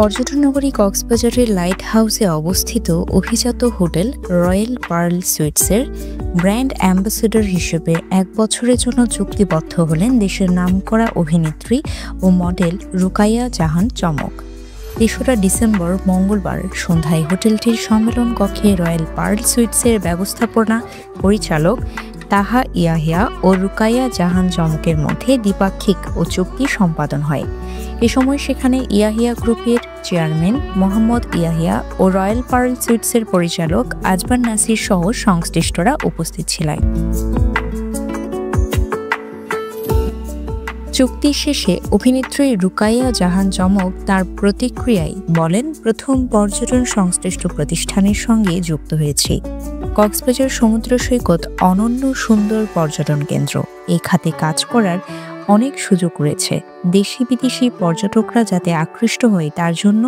পর্যটন নগরী কক্সবাজারের লাইট হাউসে অবস্থিত অভিজাত হোটেল রয়্যাল পার্ল সুইটসের ব্র্যান্ড অ্যাম্বাসেডর হিসেবে 1 বছরের জন্য চুক্তিবদ্ধ হলেন দেশের নামকরা অভিনেত্রী ও মডেল রুকাইয়া জাহান চমক। ৩রা ডিসেম্বর মঙ্গলবার সন্ধ্যায় হোটেলটির সম্মেলন কক্ষে রয়্যাল পার্ল সুইটসের ব্যবস্থাপনা পরিচালক তাহা ইয়াহিয়া ও রুকাইয়া জাহান চমকের মধ্যে দ্বিপাক্ষিক ও চুক্তি সম্পাদন হয়। এ সময় সেখানে ইয়াহিয়া গ্রুপের চেয়ারম্যান মোহাম্মদ ইয়াহিয়া ও রয়্যাল পার্ল সুইটসের পরিচালক আজমান নাসির সহ সংশ্লিষ্টরা উপস্থিত ছিলেন। চুক্তি শেষে অভিনেত্রী রুকাইয়া জাহান চমক তার প্রতিক্রিয়ায় বলেন, প্রথম পর্যটন সংশ্লিষ্ট প্রতিষ্ঠানের সঙ্গে যুক্ত হয়েছি। কক্সবাজার সমুদ্র সৈকত অনন্য সুন্দর পর্যটন কেন্দ্র। এই খাতে কাজ করার অনেক সুযোগ রয়েছে। দেশি বিদেশি পর্যটকরা যাতে আকৃষ্ট হয় তার জন্য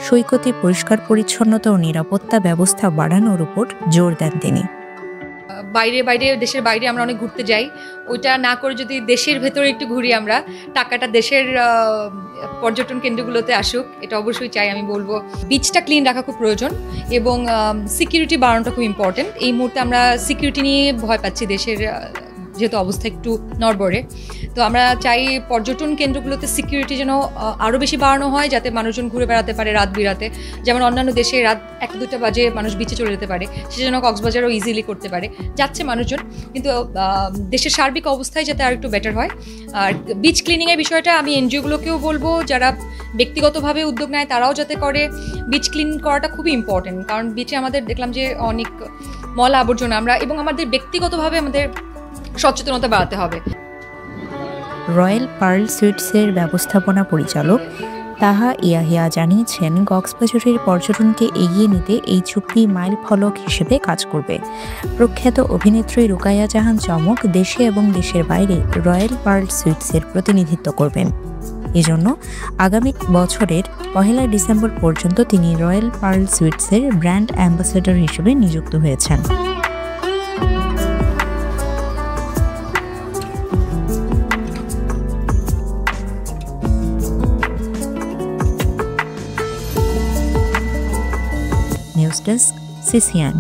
সৈকতে পরিষ্কার পরিচ্ছন্নতা ও নিরাপত্তা ব্যবস্থা বাড়ানোর উপর জোর দেন তিনি। দেশের বাইরে আমরা অনেক ঘুরতে যাই, ওইটা না করে যদি দেশের ভেতরে একটু ঘুরি, আমরা টাকাটা দেশের পর্যটন কেন্দ্রগুলোতে আসুক, এটা অবশ্যই চাই। আমি বলবো বিচটা ক্লিন রাখা খুব প্রয়োজন এবং সিকিউরিটি বাড়ানোটা খুব ইম্পর্টেন্ট। এই মুহূর্তে আমরা সিকিউরিটি নিয়ে ভয় পাচ্ছি দেশের যেহেতু অবস্থা একটু নড়বড়ে। তো আমরা চাই পর্যটন কেন্দ্রগুলোতে সিকিউরিটি যেন আরও বেশি বাড়ানো হয়, যাতে মানুষজন ঘুরে বেড়াতে পারে রাত বিরাতে। যেমন অন্যান্য দেশে রাত 1-2টা বাজে মানুষ বিচে চলে যেতে পারে, সে যেন কক্সবাজারও ইজিলি করতে পারে। যাচ্ছে মানুষজন, কিন্তু দেশের সার্বিক অবস্থায় যাতে আর একটু বেটার হয়। আর বিচ ক্লিনিংয়ের বিষয়টা আমি এনজিওগুলোকেও বলবো, যারা ব্যক্তিগতভাবে উদ্যোগ নেয় তারাও যাতে করে। বিচ ক্লিন করাটা খুবই ইম্পর্টেন্ট, কারণ বিচে আমাদের দেখলাম যে অনেক ময়লা আবর্জনা আমরা, এবং আমাদের ব্যক্তিগতভাবে আমাদের সচেতনতা বাড়াতে হবে। রয়্যাল পার্ল সুইটসের ব্যবস্থাপনা পরিচালক তাহা ইয়াহিয়া জানিয়েছেন, কক্সবাজারের পর্যটনকে এগিয়ে নিতে এই চুক্তি মাইল ফলক হিসেবে কাজ করবে। প্রখ্যাত অভিনেত্রী রুকাইয়া জাহান চমক দেশে এবং দেশের বাইরে রয়্যাল পার্ল সুইটসের প্রতিনিধিত্ব করবেন। এজন্য আগামী বছরের 1 ডিসেম্বর পর্যন্ত তিনি রয়্যাল পার্ল সুইটসের ব্র্যান্ড অ্যাম্বাসেডর হিসেবে নিযুক্ত হয়েছেন। News desk, CCN।